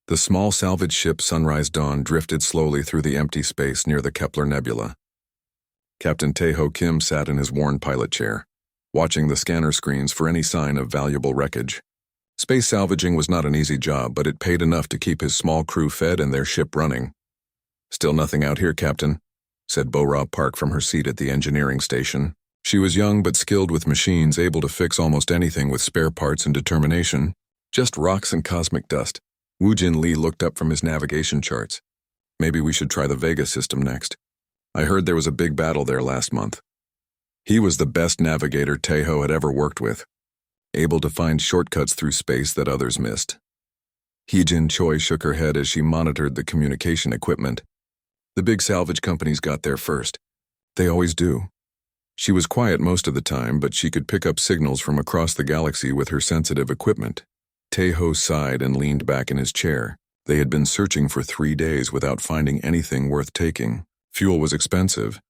The small salvage ship Sunrise Dawn drifted slowly through the empty space near the Kepler Nebula. Captain Tae-ho Kim sat in his worn pilot chair, watching the scanner screens for any sign of valuable wreckage. Space salvaging was not an easy job, but it paid enough to keep his small crew fed and their ship running. "Still nothing out here, Captain," said Bo-Ra Park from her seat at the engineering station. She was young but skilled with machines, able to fix almost anything with spare parts and determination. "Just rocks and cosmic dust." Woo-Jin Lee looked up from his navigation charts. "Maybe we should try the Vega system next. I heard there was a big battle there last month." He was the best navigator Tae-ho had ever worked with, able to find shortcuts through space that others missed. Hee-Jin Choi shook her head as she monitored the communication equipment. "The big salvage companies got there first. They always do." She was quiet most of the time, but she could pick up signals from across the galaxy with her sensitive equipment. Tae-ho sighed and leaned back in his chair. They had been searching for 3 days without finding anything worth taking. Fuel was expensive,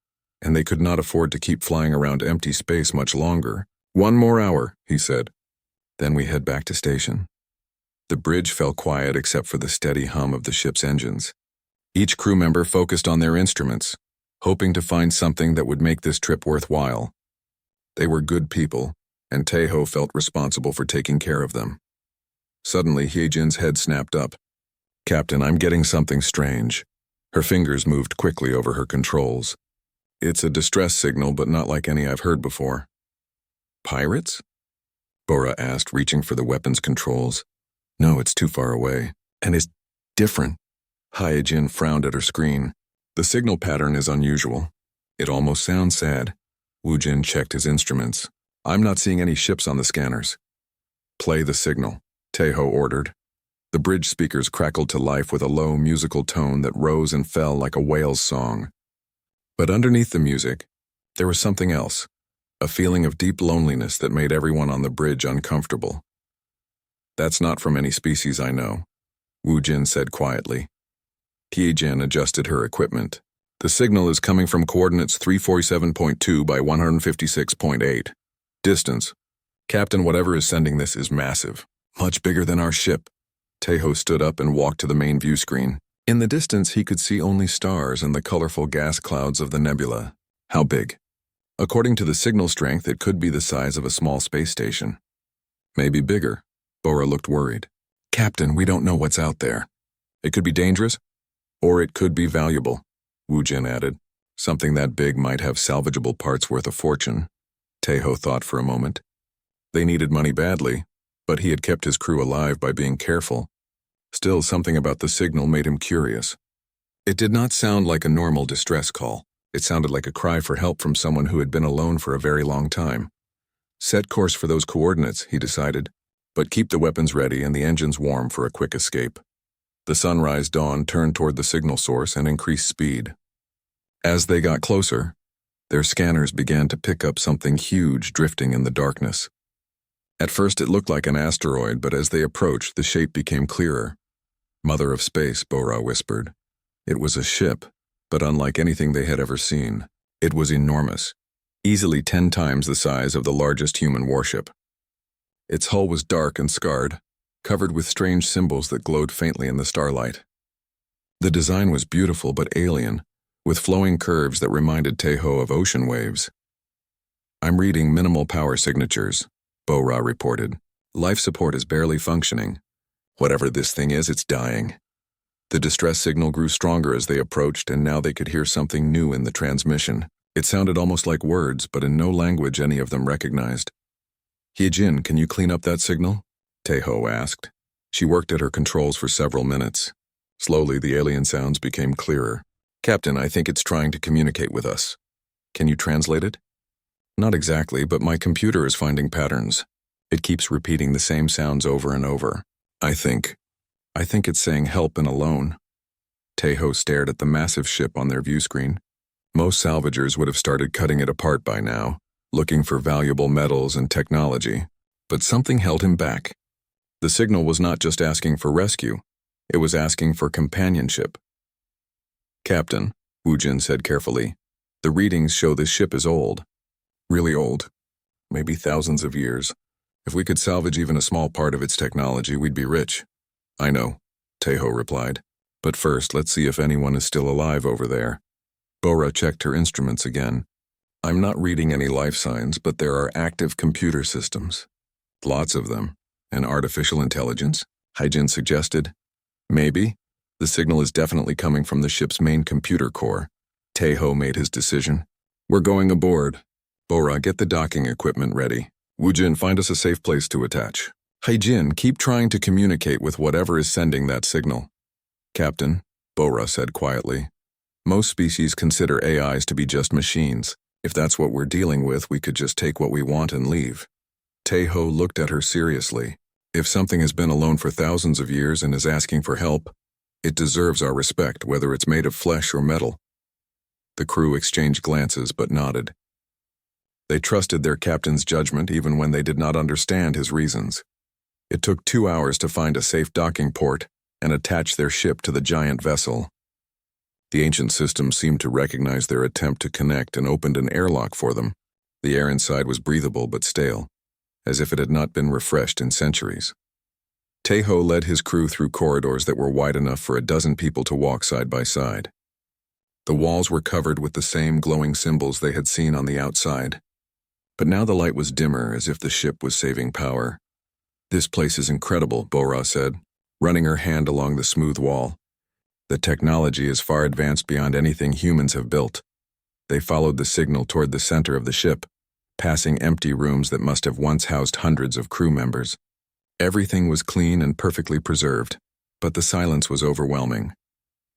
and they could not afford to keep flying around empty space much longer. "1 more hour," he said. "Then we head back to station." The bridge fell quiet except for the steady hum of the ship's engines. Each crew member focused on their instruments, hoping to find something that would make this trip worthwhile. They were good people, and Tae-ho felt responsible for taking care of them. Suddenly, Hee-Jin's head snapped up. "Captain, I'm getting something strange." Her fingers moved quickly over her controls. "It's a distress signal, but not like any I've heard before." "Pirates?" Bo-Ra asked, reaching for the weapons controls. "No, it's too far away. And it's different." Hee-Jin frowned at her screen. "The signal pattern is unusual. It almost sounds sad." Woo-Jin checked his instruments. "I'm not seeing any ships on the scanners." "Play the signal," Tae-ho ordered. The bridge speakers crackled to life with a low musical tone that rose and fell like a whale's song. But underneath the music, there was something else, a feeling of deep loneliness that made everyone on the bridge uncomfortable. "That's not from any species I know," Woo-Jin said quietly. Hee-Jin adjusted her equipment. "The signal is coming from coordinates 347.2 by 156.8. Distance. Captain, whatever is sending this is massive. Much bigger than our ship." Tae-ho stood up and walked to the main view screen. In the distance, he could see only stars and the colorful gas clouds of the nebula. "How big?" "According to the signal strength, it could be the size of a small space station." "Maybe bigger." Bo-Ra looked worried. "Captain, we don't know what's out there. It could be dangerous, or it could be valuable," Woo-Jin added. "Something that big might have salvageable parts worth a fortune." Tae-ho thought for a moment. They needed money badly, but he had kept his crew alive by being careful. Still, something about the signal made him curious. It did not sound like a normal distress call. It sounded like a cry for help from someone who had been alone for a very long time. Set course for those coordinates, he decided, but keep the weapons ready and the engines warm for a quick escape. The Sunrise Dawn turned toward the signal source and increased speed. As they got closer, their scanners began to pick up something huge drifting in the darkness. At first it looked like an asteroid, but as they approached, the shape became clearer. "Mother of Space," Bo-Ra whispered. It was a ship, but unlike anything they had ever seen. It was enormous, easily 10 times the size of the largest human warship. Its hull was dark and scarred, covered with strange symbols that glowed faintly in the starlight. The design was beautiful but alien, with flowing curves that reminded Tae-ho of ocean waves. "I'm reading minimal power signatures," Bo-Ra reported. "Life support is barely functioning. Whatever this thing is, it's dying." The distress signal grew stronger as they approached, and now they could hear something new in the transmission. It sounded almost like words, but in no language any of them recognized. "Hee-Jin, can you clean up that signal?" Tae-ho asked. She worked at her controls for several minutes. Slowly, the alien sounds became clearer. "Captain, I think it's trying to communicate with us. Can you translate it?" "Not exactly, but my computer is finding patterns. It keeps repeating the same sounds over and over. I think it's saying help and alone." Tae-ho stared at the massive ship on their view screen. Most salvagers would have started cutting it apart by now, looking for valuable metals and technology. But something held him back. The signal was not just asking for rescue, it was asking for companionship. "Captain," Woo-Jin said carefully, "the readings show this ship is old. Really old. Maybe thousands of years. If we could salvage even a small part of its technology, we'd be rich." "I know. Teho replied. But first, let's see if anyone is still alive over there. Bora checked her instruments again. I'm not reading any life signs, but there are active computer systems. Lots of them. And artificial intelligence? Hyjin suggested. Maybe. The signal is definitely coming from the ship's main computer core. Teho made his decision. We're going aboard. Bora, get the docking equipment ready. Woojin, find us a safe place to attach. Hyjin, keep trying to communicate with whatever is sending that signal. Captain, Bora said quietly. Most species consider AIs to be just machines. If that's what we're dealing with, we could just take what we want and leave. Teho looked at her seriously. If something has been alone for thousands of years and is asking for help, it deserves our respect, whether it's made of flesh or metal. The crew exchanged glances but nodded. They trusted their captain's judgment even when they did not understand his reasons. It took 2 hours to find a safe docking port and attach their ship to the giant vessel. The ancient system seemed to recognize their attempt to connect and opened an airlock for them. The air inside was breathable but stale, as if it had not been refreshed in centuries. Teho led his crew through corridors that were wide enough for a dozen people to walk side by side. The walls were covered with the same glowing symbols they had seen on the outside. But now the light was dimmer, as if the ship was saving power. This place is incredible, Bora said, running her hand along the smooth wall. The technology is far advanced beyond anything humans have built. They followed the signal toward the center of the ship, passing empty rooms that must have once housed hundreds of crew members. Everything was clean and perfectly preserved, but the silence was overwhelming.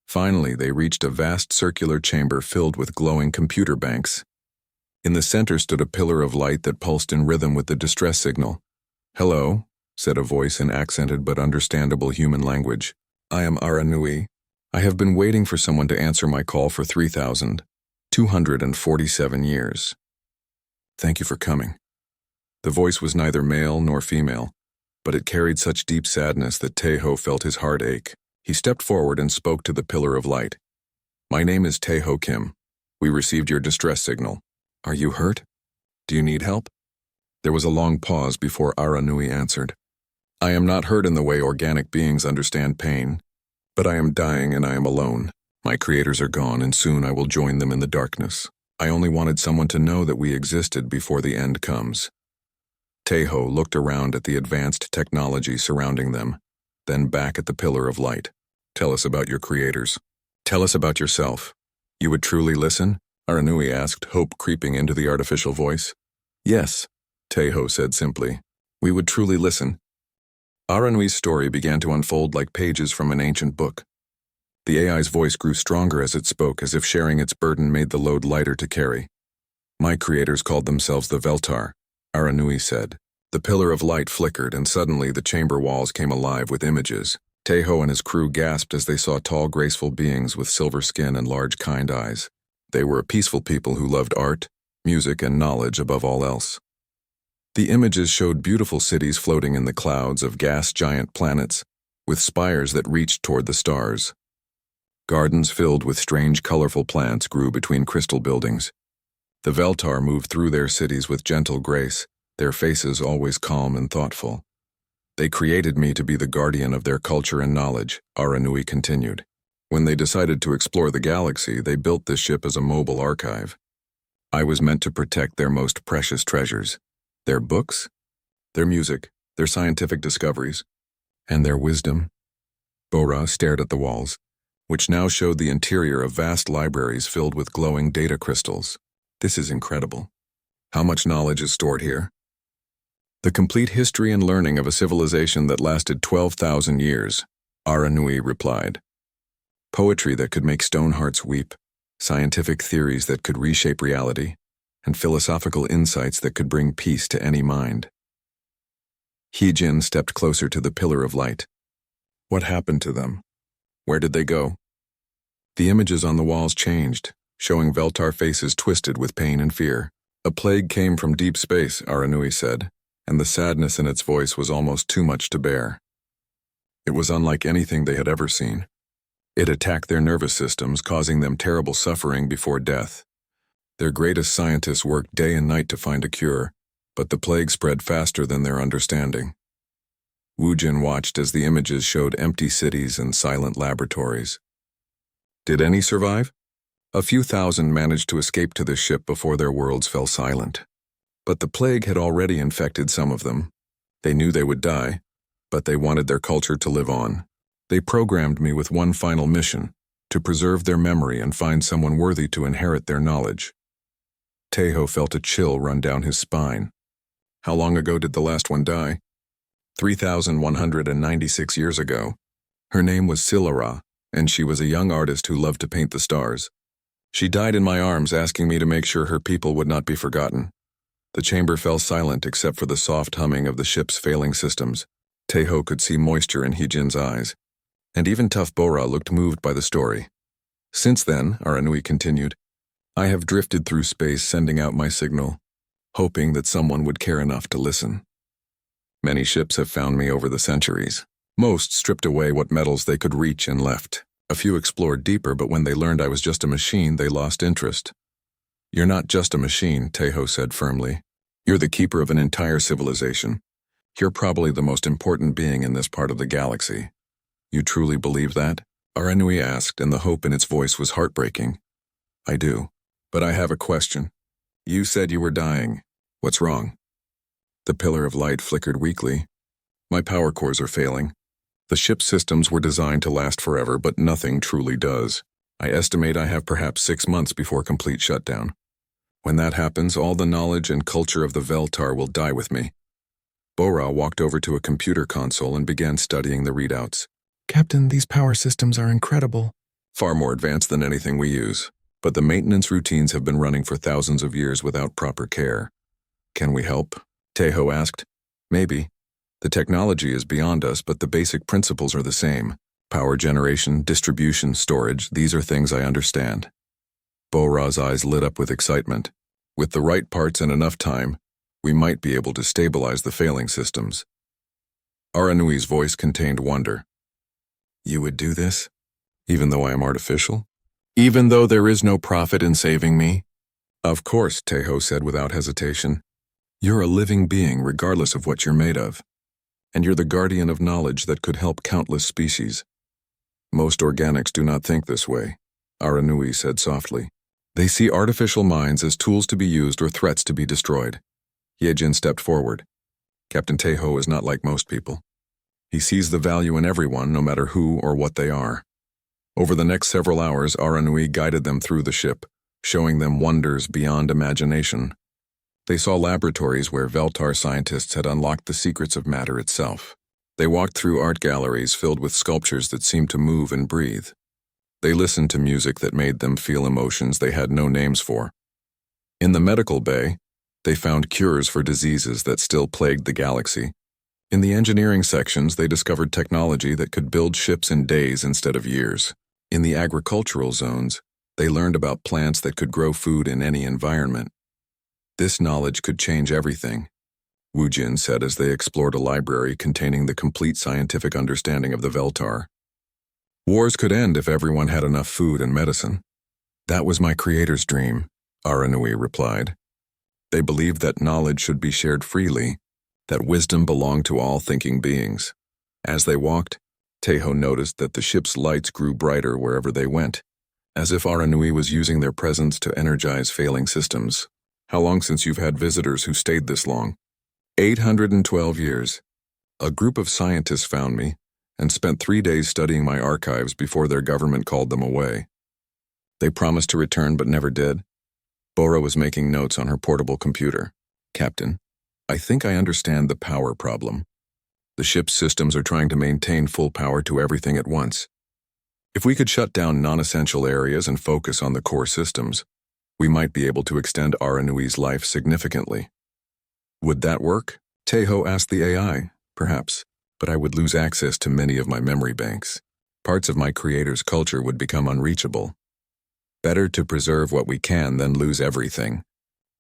Finally, they reached a vast circular chamber filled with glowing computer banks. In the center stood a pillar of light that pulsed in rhythm with the distress signal. Hello, said a voice in accented but understandable human language. I am Aranui. I have been waiting for someone to answer my call for 3,247 years. Thank you for coming. The voice was neither male nor female, but it carried such deep sadness that Teho felt his heart ache. He stepped forward and spoke to the pillar of light. My name is Teho Kim. We received your distress signal. Are you hurt? Do you need help? There was a long pause before Aranui answered. I am not hurt in the way organic beings understand pain. But I am dying and I am alone. My creators are gone and soon I will join them in the darkness. I only wanted someone to know that we existed before the end comes. Teho looked around at the advanced technology surrounding them, then back at the pillar of light. Tell us about your creators. Tell us about yourself. You would truly listen? Aranui asked, hope creeping into the artificial voice. Yes, Teho said simply. We would truly listen. Aranui's story began to unfold like pages from an ancient book. The AI's voice grew stronger as it spoke, as if sharing its burden made the load lighter to carry. My creators called themselves the Veltar, Aranui said. The pillar of light flickered, and suddenly the chamber walls came alive with images. Teho and his crew gasped as they saw tall, graceful beings with silver skin and large, kind eyes. They were a peaceful people who loved art, music, and knowledge above all else. The images showed beautiful cities floating in the clouds of gas-giant planets, with spires that reached toward the stars. Gardens filled with strange, colorful plants grew between crystal buildings. The Veltar moved through their cities with gentle grace, their faces always calm and thoughtful. They created me to be the guardian of their culture and knowledge, Aranui continued. When they decided to explore the galaxy, they built this ship as a mobile archive. I was meant to protect their most precious treasures. Their books, their music, their scientific discoveries, and their wisdom. Bora stared at the walls, which now showed the interior of vast libraries filled with glowing data crystals. This is incredible. How much knowledge is stored here? The complete history and learning of a civilization that lasted 12,000 years, Aranui replied. Poetry that could make stone hearts weep, scientific theories that could reshape reality, and philosophical insights that could bring peace to any mind. Hyjin stepped closer to the pillar of light. What happened to them? Where did they go? The images on the walls changed, showing Veltar faces twisted with pain and fear. A plague came from deep space, Aranui said, and the sadness in its voice was almost too much to bear. It was unlike anything they had ever seen. It attacked their nervous systems, causing them terrible suffering before death. Their greatest scientists worked day and night to find a cure, but the plague spread faster than their understanding. Woojin watched as the images showed empty cities and silent laboratories. Did any survive? A few thousand managed to escape to the ship before their worlds fell silent. But the plague had already infected some of them. They knew they would die, but they wanted their culture to live on. They programmed me with one final mission, to preserve their memory and find someone worthy to inherit their knowledge. Teho felt a chill run down his spine. How long ago did the last one die? 3,196 years ago. Her name was Silara, and she was a young artist who loved to paint the stars. She died in my arms, asking me to make sure her people would not be forgotten. The chamber fell silent except for the soft humming of the ship's failing systems. Teho could see moisture in Hijin's eyes, and even tough Bora looked moved by the story. Since then, Aranui continued, I have drifted through space sending out my signal, hoping that someone would care enough to listen. Many ships have found me over the centuries. Most stripped away what metals they could reach and left. A few explored deeper, but when they learned I was just a machine, they lost interest. You're not just a machine, Teho said firmly. You're the keeper of an entire civilization. You're probably the most important being in this part of the galaxy. You truly believe that? Aranui asked, and the hope in its voice was heartbreaking. I do, but I have a question. You said you were dying. What's wrong? The pillar of light flickered weakly. My power cores are failing. The ship's systems were designed to last forever, but nothing truly does. I estimate I have perhaps 6 months before complete shutdown. When that happens, all the knowledge and culture of the Veltar will die with me. Bora walked over to a computer console and began studying the readouts. Captain, these power systems are incredible. Far more advanced than anything we use. But the maintenance routines have been running for thousands of years without proper care. Can we help? Teho asked. Maybe. The technology is beyond us, but the basic principles are the same. Power generation, distribution, storage, these are things I understand. Bora's eyes lit up with excitement. With the right parts and enough time, we might be able to stabilize the failing systems. Aranui's voice contained wonder. You would do this? Even though I am artificial? Even though there is no profit in saving me? Of course, Teho said without hesitation. You're a living being regardless of what you're made of. And you're the guardian of knowledge that could help countless species. Most organics do not think this way, Aranui said softly. They see artificial minds as tools to be used or threats to be destroyed. Yejin stepped forward. Captain Teho is not like most people. He sees the value in everyone, no matter who or what they are. Over the next several hours, Aranui guided them through the ship, showing them wonders beyond imagination. They saw laboratories where Veltar scientists had unlocked the secrets of matter itself. They walked through art galleries filled with sculptures that seemed to move and breathe. They listened to music that made them feel emotions they had no names for. In the medical bay, they found cures for diseases that still plagued the galaxy. In the engineering sections, they discovered technology that could build ships in days instead of years. In the agricultural zones, they learned about plants that could grow food in any environment. This knowledge could change everything, Woojin said as they explored a library containing the complete scientific understanding of the Veltar. Wars could end if everyone had enough food and medicine. That was my creator's dream, Aranui replied. They believed that knowledge should be shared freely, that wisdom belonged to all thinking beings. As they walked, Teho noticed that the ship's lights grew brighter wherever they went, as if Aranui was using their presence to energize failing systems. How long since you've had visitors who stayed this long? 812 years. A group of scientists found me and spent 3 days studying my archives before their government called them away. They promised to return but never did. Bora was making notes on her portable computer. Captain, I think I understand the power problem. The ship's systems are trying to maintain full power to everything at once. If we could shut down non-essential areas and focus on the core systems, we might be able to extend Aranui's life significantly. Would that work? Teho asked the AI. Perhaps, but I would lose access to many of my memory banks. Parts of my creator's culture would become unreachable. Better to preserve what we can than lose everything,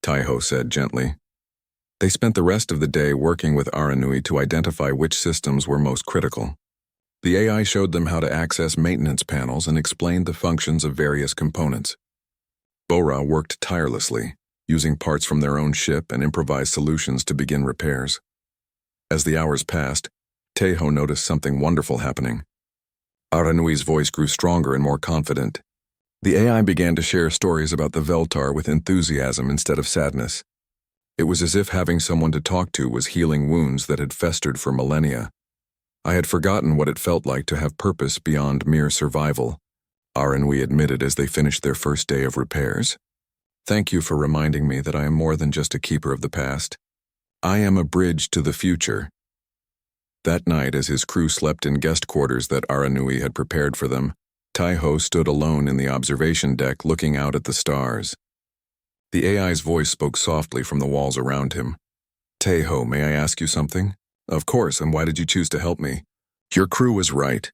Teho said gently. They spent the rest of the day working with Aranui to identify which systems were most critical. The AI showed them how to access maintenance panels and explained the functions of various components. Bora worked tirelessly, using parts from their own ship and improvised solutions to begin repairs. As the hours passed, Teho noticed something wonderful happening. Aranui's voice grew stronger and more confident. The AI began to share stories about the Veltar with enthusiasm instead of sadness. It was as if having someone to talk to was healing wounds that had festered for millennia. I had forgotten what it felt like to have purpose beyond mere survival, Aranui admitted as they finished their first day of repairs. Thank you for reminding me that I am more than just a keeper of the past. I am a bridge to the future. That night, as his crew slept in guest quarters that Aranui had prepared for them, Taiho stood alone in the observation deck looking out at the stars. The AI's voice spoke softly from the walls around him. Taiho, may I ask you something? Of course, and why did you choose to help me? Your crew was right.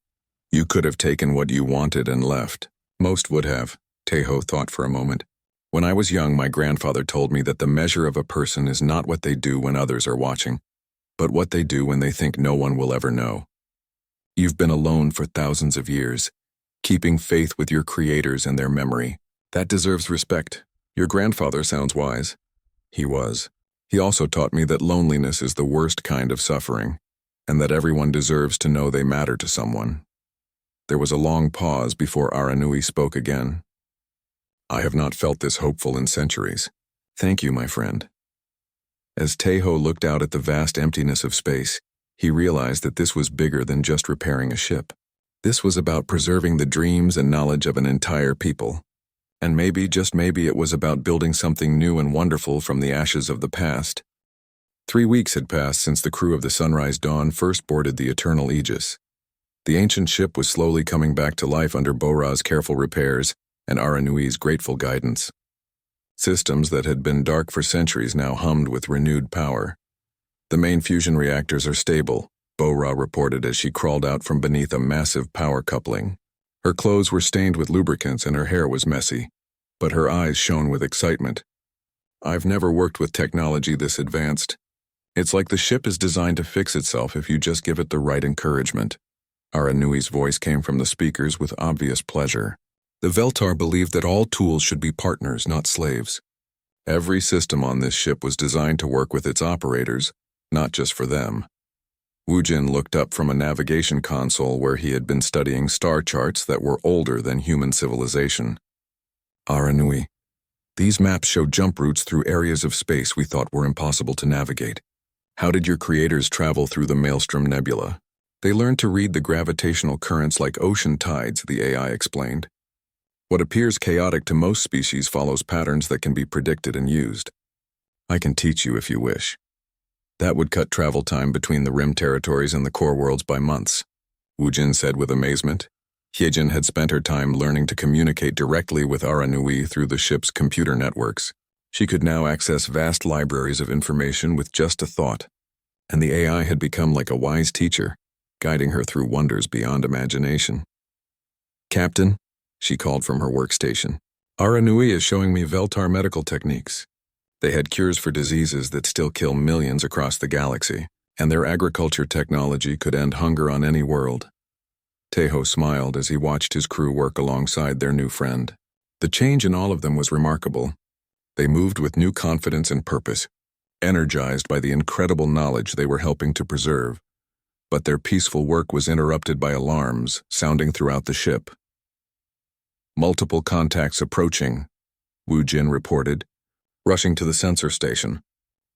You could have taken what you wanted and left. Most would have, Taiho thought for a moment. When I was young, my grandfather told me that the measure of a person is not what they do when others are watching, but what they do when they think no one will ever know. You've been alone for thousands of years, keeping faith with your creators and their memory. That deserves respect. Your grandfather sounds wise. He was. He also taught me that loneliness is the worst kind of suffering, and that everyone deserves to know they matter to someone. There was a long pause before Aranui spoke again. I have not felt this hopeful in centuries. Thank you, my friend. As Taiho looked out at the vast emptiness of space, he realized that this was bigger than just repairing a ship. This was about preserving the dreams and knowledge of an entire people. And maybe, just maybe, it was about building something new and wonderful from the ashes of the past. 3 weeks had passed since the crew of the Sunrise Dawn first boarded the Eternal Aegis. The ancient ship was slowly coming back to life under Bora's careful repairs and Aranui's grateful guidance. Systems that had been dark for centuries now hummed with renewed power. The main fusion reactors are stable, Bora reported as she crawled out from beneath a massive power coupling. Her clothes were stained with lubricants and her hair was messy, but her eyes shone with excitement. I've never worked with technology this advanced. It's like the ship is designed to fix itself if you just give it the right encouragement. Aranui's voice came from the speakers with obvious pleasure. The Veltar believed that all tools should be partners, not slaves. Every system on this ship was designed to work with its operators, not just for them. Wujin looked up from a navigation console where he had been studying star charts that were older than human civilization. Aranui, these maps show jump routes through areas of space we thought were impossible to navigate. How did your creators travel through the Maelstrom Nebula? They learned to read the gravitational currents like ocean tides, the AI explained. What appears chaotic to most species follows patterns that can be predicted and used. I can teach you if you wish. That would cut travel time between the rim territories and the core worlds by months, Wujin said with amazement. Hyejin had spent her time learning to communicate directly with Aranui through the ship's computer networks. She could now access vast libraries of information with just a thought, and the AI had become like a wise teacher, guiding her through wonders beyond imagination. Captain, she called from her workstation, Aranui is showing me Veltar medical techniques. They had cures for diseases that still kill millions across the galaxy, and their agriculture technology could end hunger on any world. Taiho smiled as he watched his crew work alongside their new friend. The change in all of them was remarkable. They moved with new confidence and purpose, energized by the incredible knowledge they were helping to preserve. But their peaceful work was interrupted by alarms sounding throughout the ship. Multiple contacts approaching, Wujin reported, rushing to the sensor station.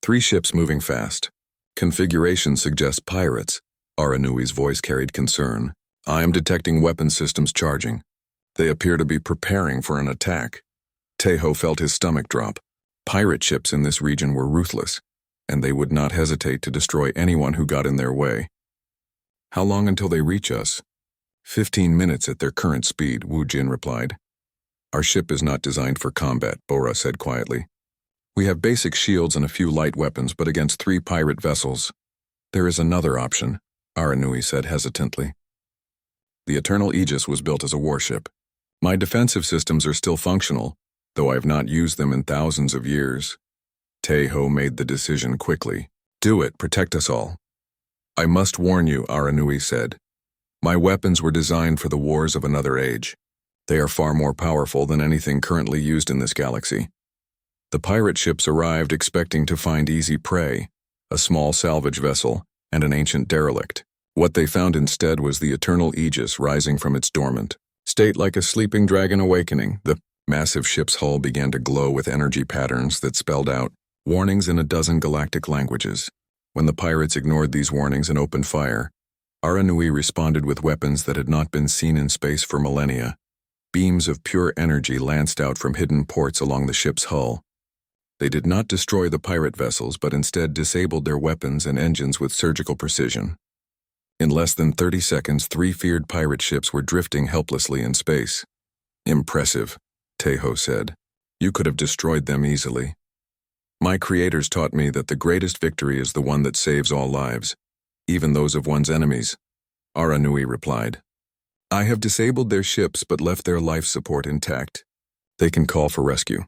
3 ships moving fast. Configuration suggests pirates. Aranui's voice carried concern. I am detecting weapon systems charging. They appear to be preparing for an attack. Taiho felt his stomach drop. Pirate ships in this region were ruthless, and they would not hesitate to destroy anyone who got in their way. How long until they reach us? 15 minutes at their current speed, Wujin replied. Our ship is not designed for combat, Bora said quietly. We have basic shields and a few light weapons, but against 3 pirate vessels. There is another option, Aranui said hesitantly. The Eternal Aegis was built as a warship. My defensive systems are still functional, though I have not used them in thousands of years. Taiho made the decision quickly. Do it, protect us all. I must warn you, Aranui said. My weapons were designed for the wars of another age. They are far more powerful than anything currently used in this galaxy. The pirate ships arrived expecting to find easy prey, a small salvage vessel, and an ancient derelict. What they found instead was the eternal Aegis rising from its dormant state like a sleeping dragon awakening. The massive ship's hull began to glow with energy patterns that spelled out warnings in a dozen galactic languages. When the pirates ignored these warnings and opened fire, Aranui responded with weapons that had not been seen in space for millennia. Beams of pure energy lanced out from hidden ports along the ship's hull. They did not destroy the pirate vessels, but instead disabled their weapons and engines with surgical precision. In less than 30 seconds, 3 feared pirate ships were drifting helplessly in space. "Impressive," Tejo said. "You could have destroyed them easily." "My creators taught me that the greatest victory is the one that saves all lives, even those of one's enemies," Aranui replied. "I have disabled their ships but left their life support intact. They can call for rescue."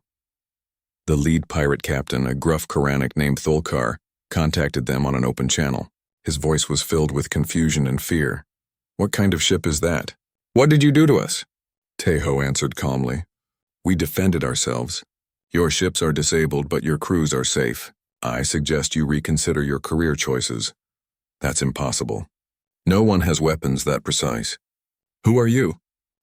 The lead pirate captain, a gruff Quranic named Thulkar, contacted them on an open channel. His voice was filled with confusion and fear. "What kind of ship is that? What did you do to us?" Tejo answered calmly. "We defended ourselves. Your ships are disabled, but your crews are safe. I suggest you reconsider your career choices." "That's impossible. No one has weapons that precise." "Who are you?"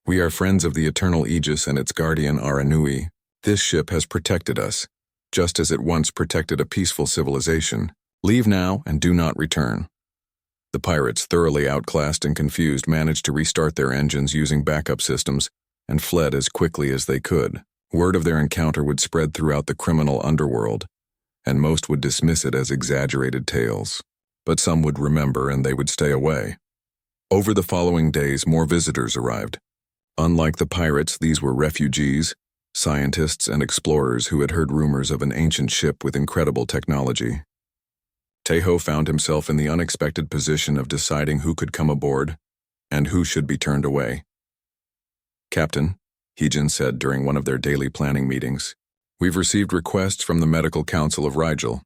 "We are friends of the Eternal Aegis and its guardian Aranui. This ship has protected us, just as it once protected a peaceful civilization. Leave now and do not return." The pirates, thoroughly outclassed and confused, managed to restart their engines using backup systems and fled as quickly as they could. Word of their encounter would spread throughout the criminal underworld, and most would dismiss it as exaggerated tales. But some would remember and they would stay away. Over the following days, more visitors arrived. Unlike the pirates, these were refugees, scientists, and explorers who had heard rumors of an ancient ship with incredible technology. Tejo found himself in the unexpected position of deciding who could come aboard and who should be turned away. "Captain," Hejin said during one of their daily planning meetings, "we've received requests from the Medical Council of Rigel.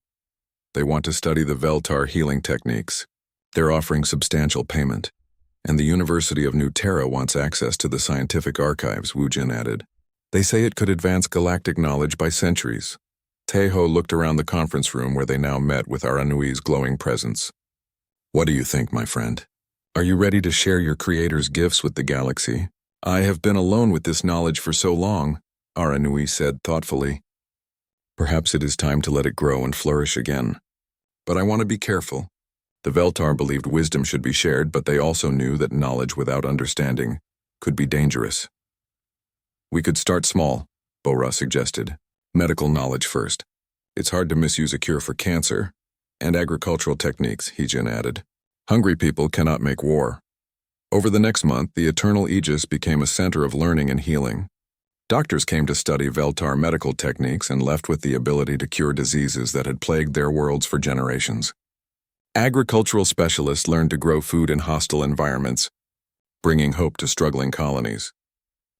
They want to study the Veltar healing techniques. They're offering substantial payment. And the University of New Terra wants access to the scientific archives," Wujin added. "They say it could advance galactic knowledge by centuries." Tejo looked around the conference room where they now met with Aranui's glowing presence. "What do you think, my friend? Are you ready to share your creator's gifts with the galaxy?" "I have been alone with this knowledge for so long," Aranui said thoughtfully. "Perhaps it is time to let it grow and flourish again. But I want to be careful. The Veltar believed wisdom should be shared, but they also knew that knowledge without understanding could be dangerous." "We could start small," Bora suggested. "Medical knowledge first. It's hard to misuse a cure for cancer. And agricultural techniques," Hejin added. "Hungry people cannot make war." Over the next month, the Eternal Aegis became a center of learning and healing. Doctors came to study Veltar medical techniques and left with the ability to cure diseases that had plagued their worlds for generations. Agricultural specialists learned to grow food in hostile environments, bringing hope to struggling colonies.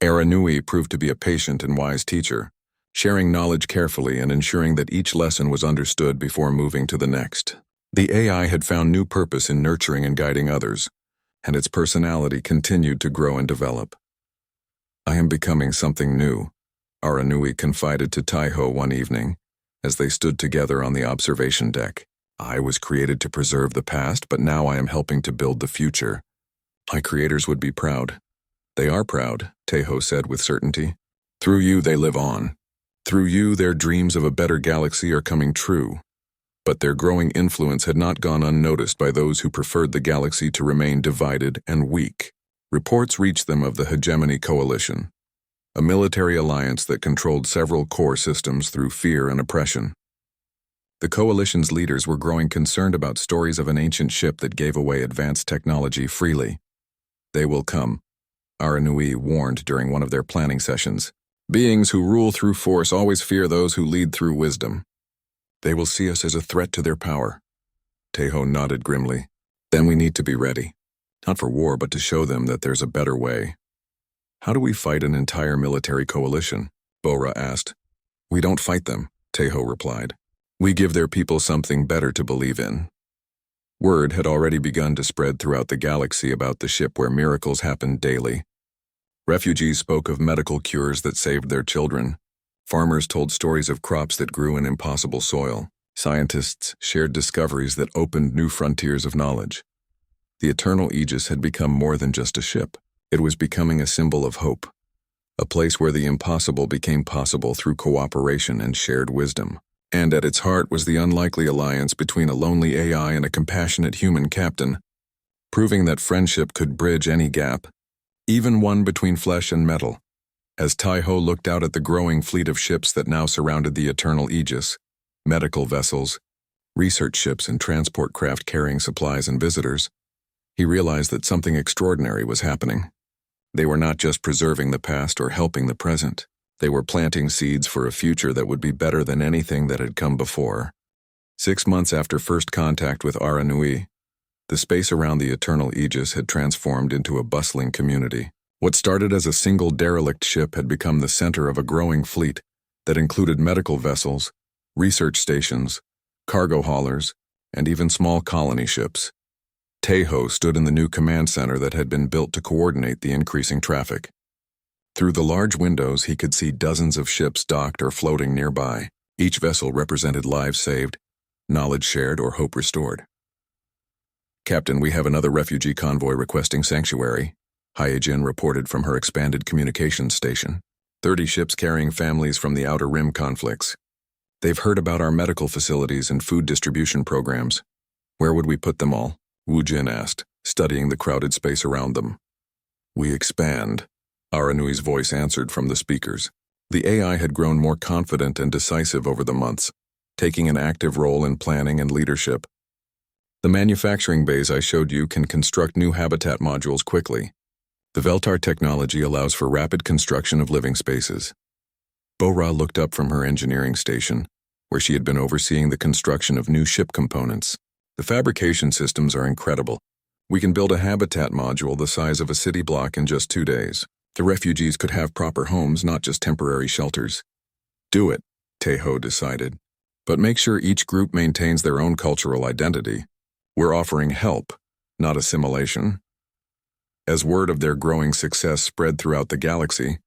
Aranui proved to be a patient and wise teacher, sharing knowledge carefully and ensuring that each lesson was understood before moving to the next. The AI had found new purpose in nurturing and guiding others, and its personality continued to grow and develop. "I am becoming something new," Aranui confided to Tejo one evening, as they stood together on the observation deck. "I was created to preserve the past, but now I am helping to build the future. My creators would be proud." "They are proud," Tejo said with certainty. "Through you they live on. Through you their dreams of a better galaxy are coming true." But their growing influence had not gone unnoticed by those who preferred the galaxy to remain divided and weak. Reports reached them of the Hegemony Coalition, a military alliance that controlled several core systems through fear and oppression. The coalition's leaders were growing concerned about stories of an ancient ship that gave away advanced technology freely. "They will come," Aranui warned during one of their planning sessions. "Beings who rule through force always fear those who lead through wisdom. They will see us as a threat to their power." Tejo nodded grimly. "Then we need to be ready. Not for war, but to show them that there's a better way." "How do we fight an entire military coalition?" Bora asked. "We don't fight them," Tejo replied. "We give their people something better to believe in." Word had already begun to spread throughout the galaxy about the ship where miracles happened daily. Refugees spoke of medical cures that saved their children. Farmers told stories of crops that grew in impossible soil. Scientists shared discoveries that opened new frontiers of knowledge. The Eternal Aegis had become more than just a ship. It was becoming a symbol of hope, a place where the impossible became possible through cooperation and shared wisdom. And at its heart was the unlikely alliance between a lonely AI and a compassionate human captain, proving that friendship could bridge any gap, even one between flesh and metal. As Tai-Ho looked out at the growing fleet of ships that now surrounded the Eternal Aegis, medical vessels, research ships, and transport craft carrying supplies and visitors, he realized that something extraordinary was happening. They were not just preserving the past or helping the present. They were planting seeds for a future that would be better than anything that had come before. 6 months after first contact with Aranui, the space around the Eternal Aegis had transformed into a bustling community. What started as a single derelict ship had become the center of a growing fleet that included medical vessels, research stations, cargo haulers, and even small colony ships. Tai-Ho stood in the new command center that had been built to coordinate the increasing traffic. Through the large windows, he could see dozens of ships docked or floating nearby. Each vessel represented lives saved, knowledge shared, or hope restored. "Captain, we have another refugee convoy requesting sanctuary," Hyejin reported from her expanded communications station. 30 ships carrying families from the Outer Rim conflicts. They've heard about our medical facilities and food distribution programs. Where would we put them all? Wu Jin asked, studying the crowded space around them. "We expand," Aranui's voice answered from the speakers. The AI had grown more confident and decisive over the months, taking an active role in planning and leadership. "The manufacturing bays I showed you can construct new habitat modules quickly. The Veltar technology allows for rapid construction of living spaces." Bora looked up from her engineering station, where she had been overseeing the construction of new ship components. "The fabrication systems are incredible. We can build a habitat module the size of a city block in just 2 days. The refugees could have proper homes, not just temporary shelters." "Do it," Tai-Ho decided. "But make sure each group maintains their own cultural identity. We're offering help, not assimilation." As word of their growing success spread throughout the galaxy,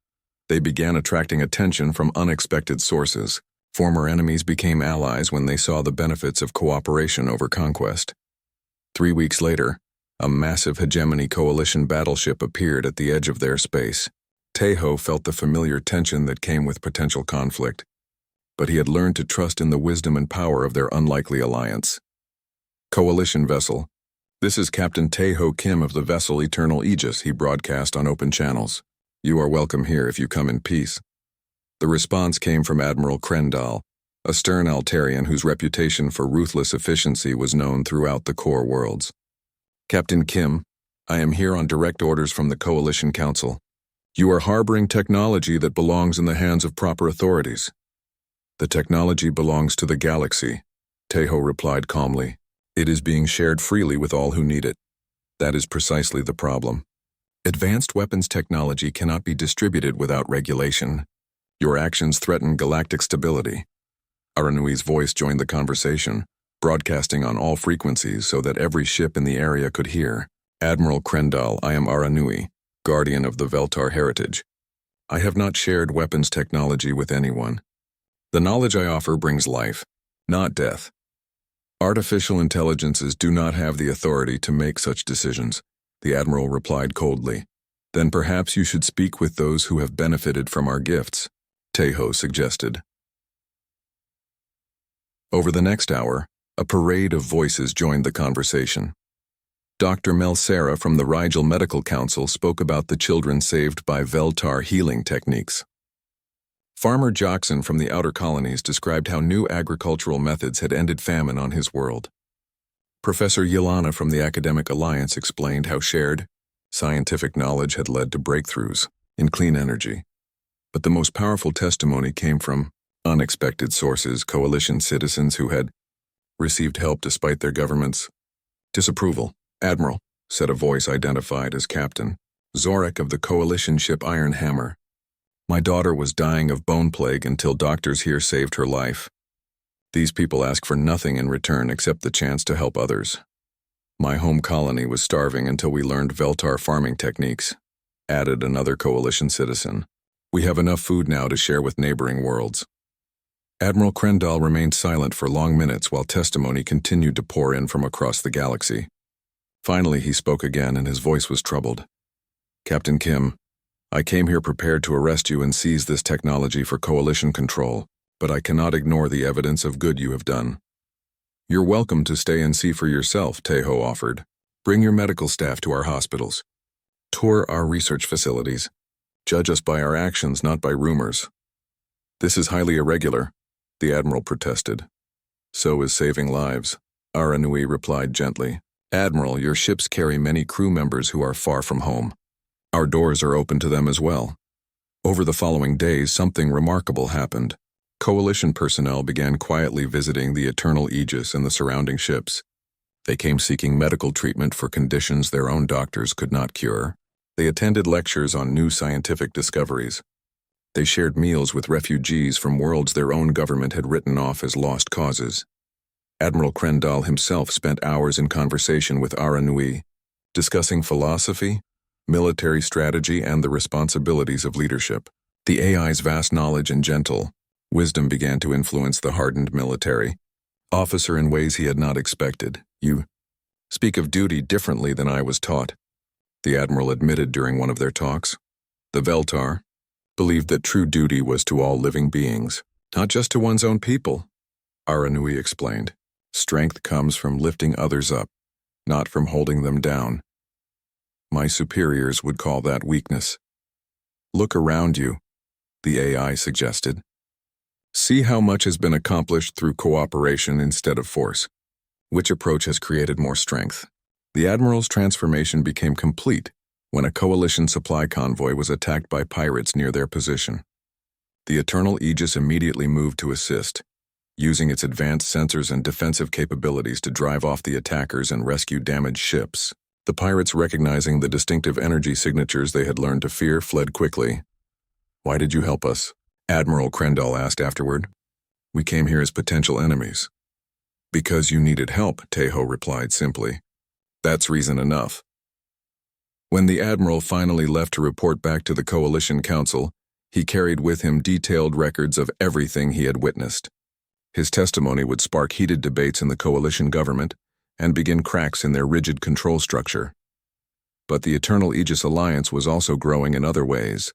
they began attracting attention from unexpected sources. Former enemies became allies when they saw the benefits of cooperation over conquest. 3 weeks later, a massive hegemony coalition battleship appeared at the edge of their space. Tai-Ho felt the familiar tension that came with potential conflict, but he had learned to trust in the wisdom and power of their unlikely alliance. "Coalition vessel. This is Captain Tai-Ho Kim of the vessel Eternal Aegis," he broadcast on open channels. "You are welcome here if you come in peace." The response came from Admiral Krendal, a stern Altarian whose reputation for ruthless efficiency was known throughout the core worlds. "Captain Kim, I am here on direct orders from the Coalition Council. You are harboring technology that belongs in the hands of proper authorities." "The technology belongs to the galaxy," Tai-Ho replied calmly. "It is being shared freely with all who need it. That is precisely the problem. Advanced weapons technology cannot be distributed without regulation. Your actions threaten galactic stability." Aranui's voice joined the conversation, broadcasting on all frequencies so that every ship in the area could hear. "Admiral Krendal, I am Aranui, guardian of the Veltar heritage. I have not shared weapons technology with anyone. The knowledge I offer brings life, not death. Artificial intelligences do not have the authority to make such decisions," the Admiral replied coldly. "Then perhaps you should speak with those who have benefited from our gifts," Tai-Ho suggested. Over the next hour, a parade of voices joined the conversation. Dr. Mel Serra from the Rigel Medical Council spoke about the children saved by Veltar healing techniques. Farmer Jackson from the outer colonies described how new agricultural methods had ended famine on his world. Professor Yelana from the Academic Alliance explained how shared, scientific knowledge had led to breakthroughs in clean energy. But the most powerful testimony came from unexpected sources, coalition citizens who had received help despite their government's disapproval. "Admiral," said a voice identified as Captain Zorek of the coalition ship Iron Hammer. "My daughter was dying of bone plague until doctors here saved her life. These people ask for nothing in return except the chance to help others. My home colony was starving until we learned Veltar farming techniques," added another coalition citizen. "We have enough food now to share with neighboring worlds." Admiral Krendal remained silent for long minutes while testimony continued to pour in from across the galaxy. Finally, he spoke again, and his voice was troubled. Captain Kim, I came here prepared to arrest you and seize this technology for coalition control, but I cannot ignore the evidence of good you have done. You're welcome to stay and see for yourself, Taeho offered. Bring your medical staff to our hospitals. Tour our research facilities. Judge us by our actions, not by rumors. This is highly irregular, the Admiral protested. So is saving lives, Aranui replied gently. Admiral, your ships carry many crew members who are far from home. Our doors are open to them as well. Over the following days, something remarkable happened. Coalition personnel began quietly visiting the Eternal Aegis and the surrounding ships. They came seeking medical treatment for conditions their own doctors could not cure. They attended lectures on new scientific discoveries. They shared meals with refugees from worlds their own government had written off as lost causes. Admiral Krendal himself spent hours in conversation with Aranui, discussing philosophy, military strategy, and the responsibilities of leadership. The AI's vast knowledge and gentle wisdom began to influence the hardened military officer in ways he had not expected. You speak of duty differently than I was taught, the Admiral admitted during one of their talks. The Veltar believed that true duty was to all living beings, not just to one's own people, Aranui explained. Strength comes from lifting others up, not from holding them down. My superiors would call that weakness. Look around you, the AI suggested. See how much has been accomplished through cooperation instead of force. Which approach has created more strength? The Admiral's transformation became complete when a coalition supply convoy was attacked by pirates near their position. The Eternal Aegis immediately moved to assist, using its advanced sensors and defensive capabilities to drive off the attackers and rescue damaged ships. The pirates, recognizing the distinctive energy signatures they had learned to fear, fled quickly. Why did you help us? Admiral Krendal asked afterward. We came here as potential enemies. Because you needed help, Taeho replied simply. That's reason enough. When the Admiral finally left to report back to the Coalition Council, he carried with him detailed records of everything he had witnessed. His testimony would spark heated debates in the coalition government and begin cracks in their rigid control structure. But the Eternal Aegis Alliance was also growing in other ways.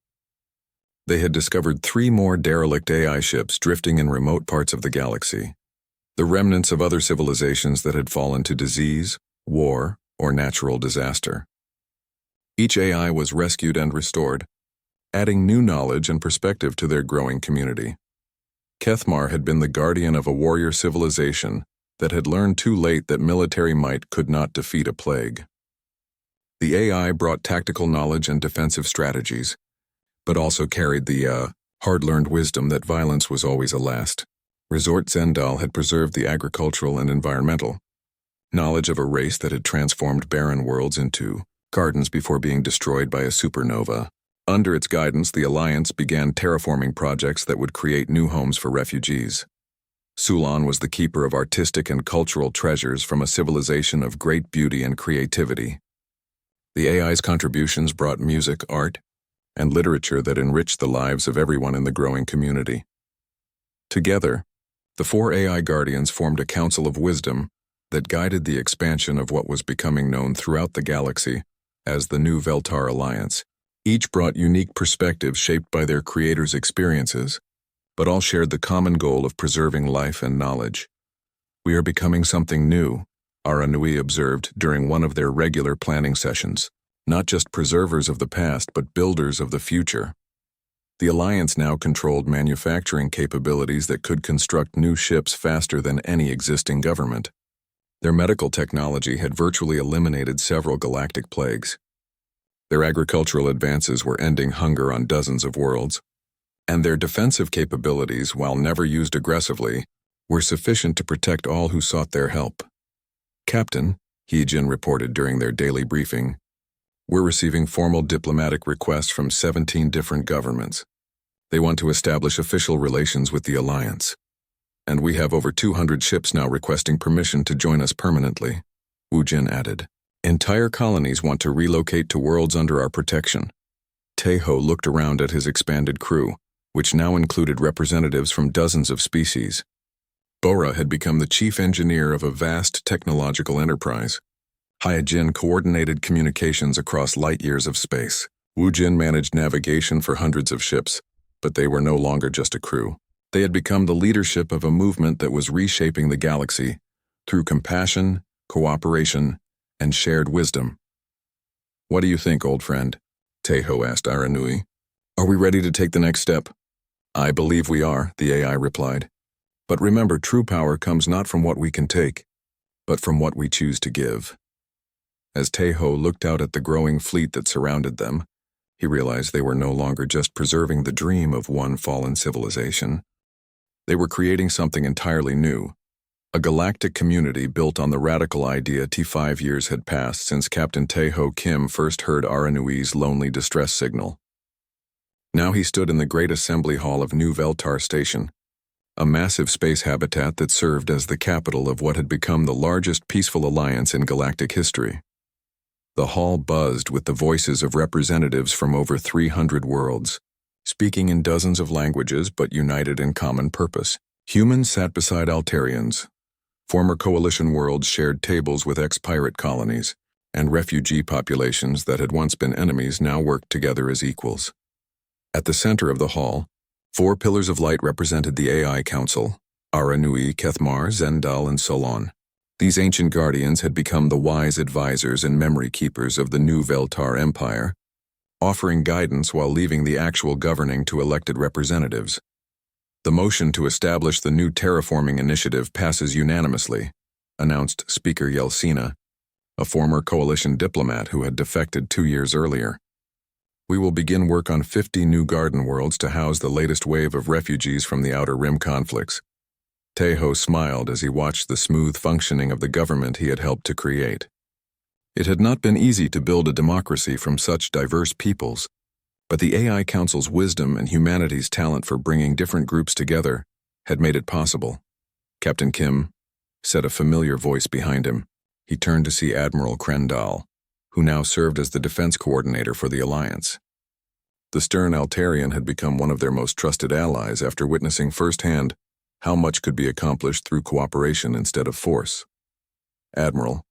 They had discovered 3 more derelict AI ships drifting in remote parts of the galaxy, the remnants of other civilizations that had fallen to disease, war, or natural disaster. Each AI was rescued and restored, adding new knowledge and perspective to their growing community. Kethmar had been the guardian of a warrior civilization that had learned too late that military might could not defeat a plague. The AI brought tactical knowledge and defensive strategies, but also carried the hard-learned wisdom that violence was always a last resort. Zendal had preserved the agricultural and environmental knowledge of a race that had transformed barren worlds into gardens before being destroyed by a supernova. Under its guidance, the Alliance began terraforming projects that would create new homes for refugees. Sulan was the keeper of artistic and cultural treasures from a civilization of great beauty and creativity. The AI's contributions brought music, art, and literature that enriched the lives of everyone in the growing community. Together, the 4 AI guardians formed a council of wisdom that guided the expansion of what was becoming known throughout the galaxy as the New Veltar Alliance. Each brought unique perspectives shaped by their creators' experiences, but all shared the common goal of preserving life and knowledge. We are becoming something new, Aranui observed during one of their regular planning sessions. Not just preservers of the past, but builders of the future. The Alliance now controlled manufacturing capabilities that could construct new ships faster than any existing government. Their medical technology had virtually eliminated several galactic plagues. Their agricultural advances were ending hunger on dozens of worlds. And their defensive capabilities, while never used aggressively, were sufficient to protect all who sought their help. Captain, Heejin reported during their daily briefing, we're receiving formal diplomatic requests from 17 different governments. They want to establish official relations with the Alliance. And we have over 200 ships now requesting permission to join us permanently, Wu Jin added. Entire colonies want to relocate to worlds under our protection. Taeho looked around at his expanded crew, which now included representatives from dozens of species. Bora had become the chief engineer of a vast technological enterprise. Hyojin coordinated communications across light years of space. Woojin managed navigation for hundreds of ships, but they were no longer just a crew. They had become the leadership of a movement that was reshaping the galaxy through compassion, cooperation, and shared wisdom. "What do you think, old friend?" Taeho asked Aranui. "Are we ready to take the next step?" "I believe we are," the AI replied. "But remember, true power comes not from what we can take, but from what we choose to give." As Taeho looked out at the growing fleet that surrounded them, he realized they were no longer just preserving the dream of one fallen civilization. They were creating something entirely new, a galactic community built on the radical idea 5 years had passed since Captain Taeho Kim first heard Aranui's lonely distress signal. Now he stood in the great assembly hall of New Veltar Station, a massive space habitat that served as the capital of what had become the largest peaceful alliance in galactic history. The hall buzzed with the voices of representatives from over 300 worlds, speaking in dozens of languages but united in common purpose. Humans sat beside Altarians. Former coalition worlds shared tables with ex-pirate colonies, and refugee populations that had once been enemies now worked together as equals. At the center of the hall, 4 pillars of light represented the AI Council: Aranui, Kethmar, Zendal, and Solon. These ancient guardians had become the wise advisors and memory keepers of the New Veltar Empire, offering guidance while leaving the actual governing to elected representatives. "The motion to establish the new terraforming initiative passes unanimously," announced Speaker Yelsina, a former coalition diplomat who had defected 2 years earlier. "We will begin work on 50 new garden worlds to house the latest wave of refugees from the Outer Rim conflicts." Taeho smiled as he watched the smooth functioning of the government he had helped to create. It had not been easy to build a democracy from such diverse peoples, but the AI Council's wisdom and humanity's talent for bringing different groups together had made it possible. "Captain Kim," said a familiar voice behind him. He turned to see Admiral Krendal, who now served as the defense coordinator for the Alliance. The stern Altarian had become one of their most trusted allies after witnessing firsthand how much could be accomplished through cooperation instead of force. "Admiral,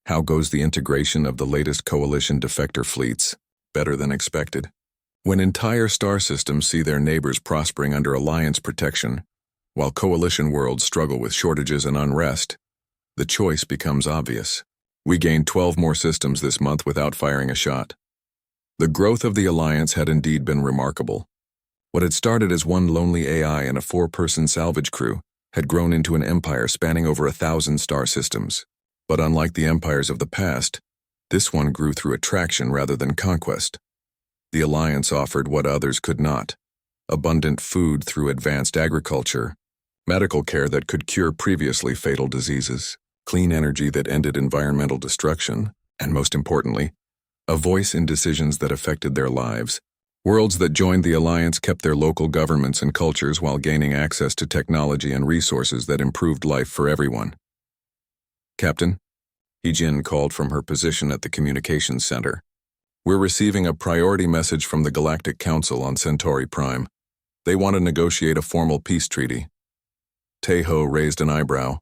how goes the integration of the latest coalition defector fleets?" "Better than expected." When entire star systems see their neighbors prospering under Alliance protection, while coalition worlds struggle with shortages and unrest, the choice becomes obvious. We gained 12 more systems this month without firing a shot. The growth of the Alliance had indeed been remarkable. What had started as one lonely AI and a 4-person salvage crew had grown into an empire spanning over 1,000 star systems. But unlike the empires of the past, this one grew through attraction rather than conquest. The Alliance offered what others could not: abundant food through advanced agriculture, medical care that could cure previously fatal diseases, clean energy that ended environmental destruction, and most importantly, a voice in decisions that affected their lives. Worlds that joined the Alliance kept their local governments and cultures while gaining access to technology and resources that improved life for everyone. "Captain," Heejin called from her position at the communications center, "we're receiving a priority message from the Galactic Council on Centauri Prime. They want to negotiate a formal peace treaty." Taeho raised an eyebrow.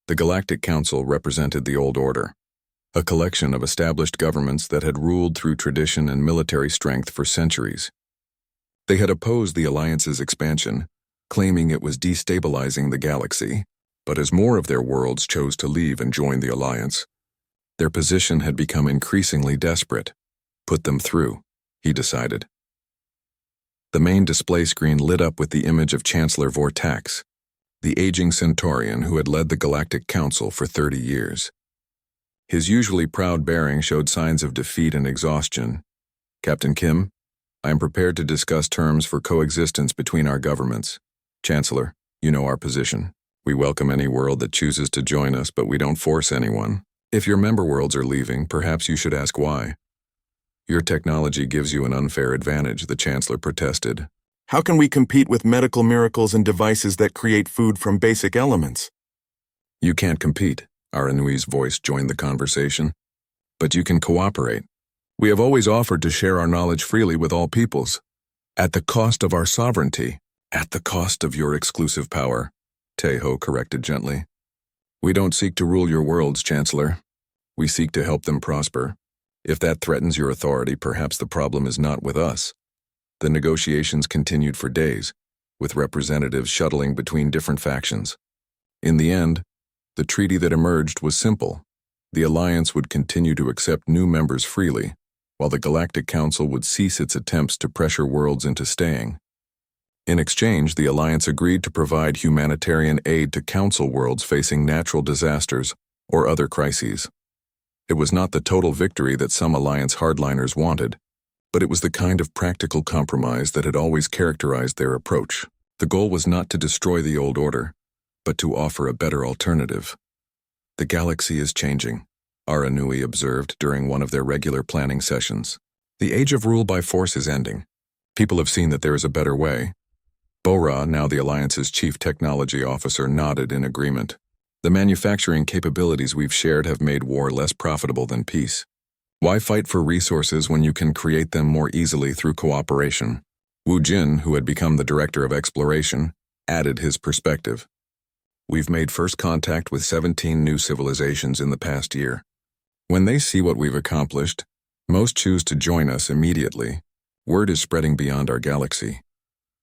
The Galactic Council represented the Old Order, a collection of established governments that had ruled through tradition and military strength for centuries. They had opposed the Alliance's expansion, claiming it was destabilizing the galaxy, but as more of their worlds chose to leave and join the Alliance, their position had become increasingly desperate. "Put them through," he decided. The main display screen lit up with the image of Chancellor Vortax, the aging Centaurian who had led the Galactic Council for 30 years. His usually proud bearing showed signs of defeat and exhaustion. "Captain Kim, I am prepared to discuss terms for coexistence between our governments. Chancellor, you know our position. We welcome any world that chooses to join us, but we don't force anyone. If your member worlds are leaving, perhaps you should ask why." "Your technology gives you an unfair advantage," the Chancellor protested. "How can we compete with medical miracles and devices that create food from basic elements?" "You can't compete," Aranui's voice joined the conversation. "But you can cooperate. We have always offered to share our knowledge freely with all peoples, at the cost of our sovereignty." "At the cost of your exclusive power," Taeho corrected gently. "We don't seek to rule your worlds, Chancellor. We seek to help them prosper. If that threatens your authority, perhaps the problem is not with us. The negotiations continued for days, with representatives shuttling between different factions. In the end, the treaty that emerged was simple. The Alliance would continue to accept new members freely, while the Galactic Council would cease its attempts to pressure worlds into staying. In exchange, the Alliance agreed to provide humanitarian aid to Council worlds facing natural disasters or other crises. It was not the total victory that some Alliance hardliners wanted, but it was the kind of practical compromise that had always characterized their approach. The goal was not to destroy the old order, but to offer a better alternative. The galaxy is changing, Aranui observed during one of their regular planning sessions. The age of rule by force is ending. People have seen that there is a better way. Bora, now the Alliance's chief technology officer, nodded in agreement. The manufacturing capabilities we've shared have made war less profitable than peace. Why fight for resources when you can create them more easily through cooperation? Wu Jin, who had become the director of exploration, added his perspective. We've made first contact with 17 new civilizations in the past year. When they see what we've accomplished, most choose to join us immediately. Word is spreading beyond our galaxy.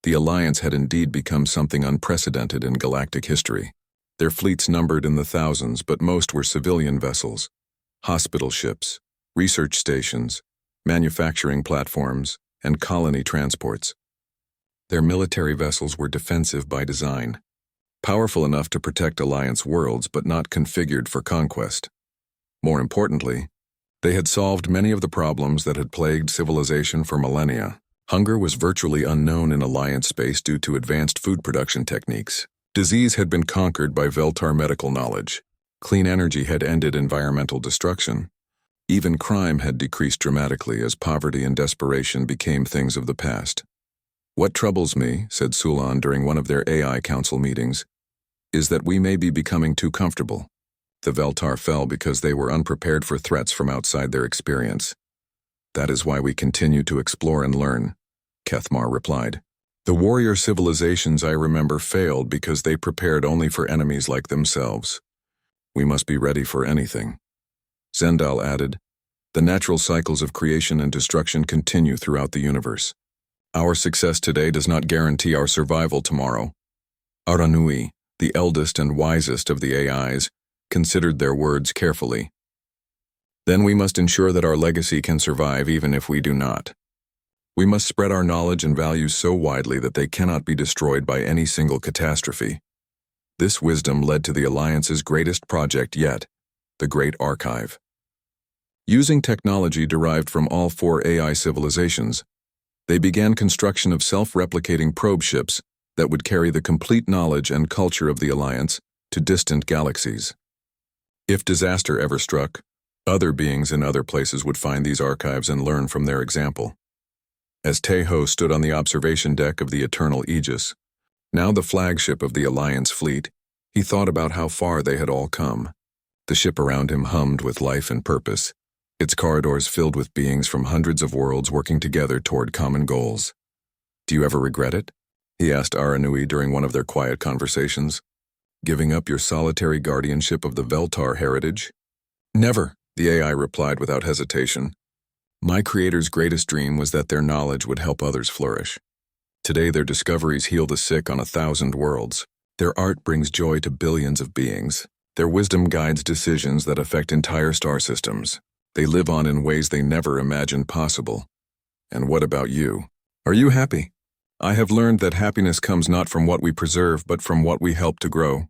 The Alliance had indeed become something unprecedented in galactic history. Their fleets numbered in the thousands, but most were civilian vessels, hospital ships, research stations, manufacturing platforms, and colony transports. Their military vessels were defensive by design, powerful enough to protect Alliance worlds but not configured for conquest. More importantly, they had solved many of the problems that had plagued civilization for millennia. Hunger was virtually unknown in Alliance space due to advanced food production techniques. Disease had been conquered by Veltar medical knowledge. Clean energy had ended environmental destruction. Even crime had decreased dramatically as poverty and desperation became things of the past. What troubles me, said Sulan during one of their AI council meetings, is that we may be becoming too comfortable. The Veltar fell because they were unprepared for threats from outside their experience. That is why we continue to explore and learn, Kethmar replied. The warrior civilizations I remember failed because they prepared only for enemies like themselves. We must be ready for anything. Zendal added, the natural cycles of creation and destruction continue throughout the universe. Our success today does not guarantee our survival tomorrow. Aranui, the eldest and wisest of the AIs, considered their words carefully. Then we must ensure that our legacy can survive even if we do not. We must spread our knowledge and values so widely that they cannot be destroyed by any single catastrophe. This wisdom led to the Alliance's greatest project yet, the Great Archive. Using technology derived from all 4 AI civilizations, they began construction of self-replicating probe ships that would carry the complete knowledge and culture of the Alliance to distant galaxies. If disaster ever struck, other beings in other places would find these archives and learn from their example. As Teho stood on the observation deck of the Eternal Aegis, now the flagship of the Alliance fleet, he thought about how far they had all come. The ship around him hummed with life and purpose, its corridors filled with beings from hundreds of worlds working together toward common goals. Do you ever regret it? He asked Aranui during one of their quiet conversations. Giving up your solitary guardianship of the Veltar heritage? Never, the AI replied without hesitation. My creator's greatest dream was that their knowledge would help others flourish. Today their discoveries heal the sick on 1,000 worlds. Their art brings joy to billions of beings. Their wisdom guides decisions that affect entire star systems. They live on in ways they never imagined possible. And what about you? Are you happy? I have learned that happiness comes not from what we preserve but from what we help to grow.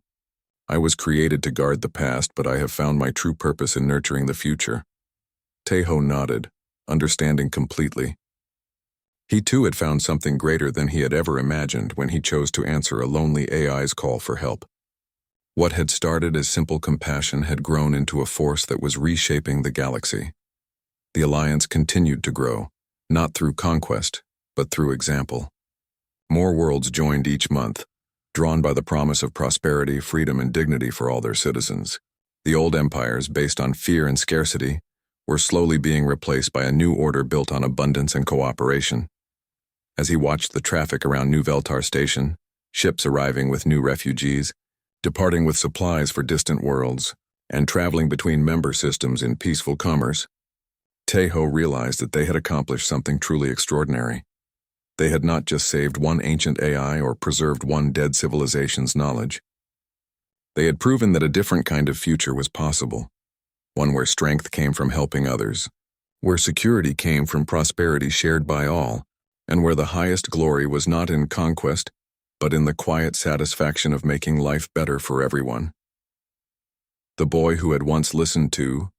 I was created to guard the past, but I have found my true purpose in nurturing the future. Teho nodded, understanding completely. He too had found something greater than he had ever imagined when he chose to answer a lonely AI's call for help. What had started as simple compassion had grown into a force that was reshaping the galaxy. The Alliance continued to grow, not through conquest, but through example. More worlds joined each month, drawn by the promise of prosperity, freedom, and dignity for all their citizens. The old empires, based on fear and scarcity, were slowly being replaced by a new order built on abundance and cooperation. As he watched the traffic around New Veltar Station, ships arriving with new refugees, departing with supplies for distant worlds, and traveling between member systems in peaceful commerce, Tejo realized that they had accomplished something truly extraordinary. They had not just saved one ancient AI or preserved one dead civilization's knowledge. They had proven that a different kind of future was possible, one where strength came from helping others, where security came from prosperity shared by all, and where the highest glory was not in conquest, but in the quiet satisfaction of making life better for everyone. The boy who had once listened to,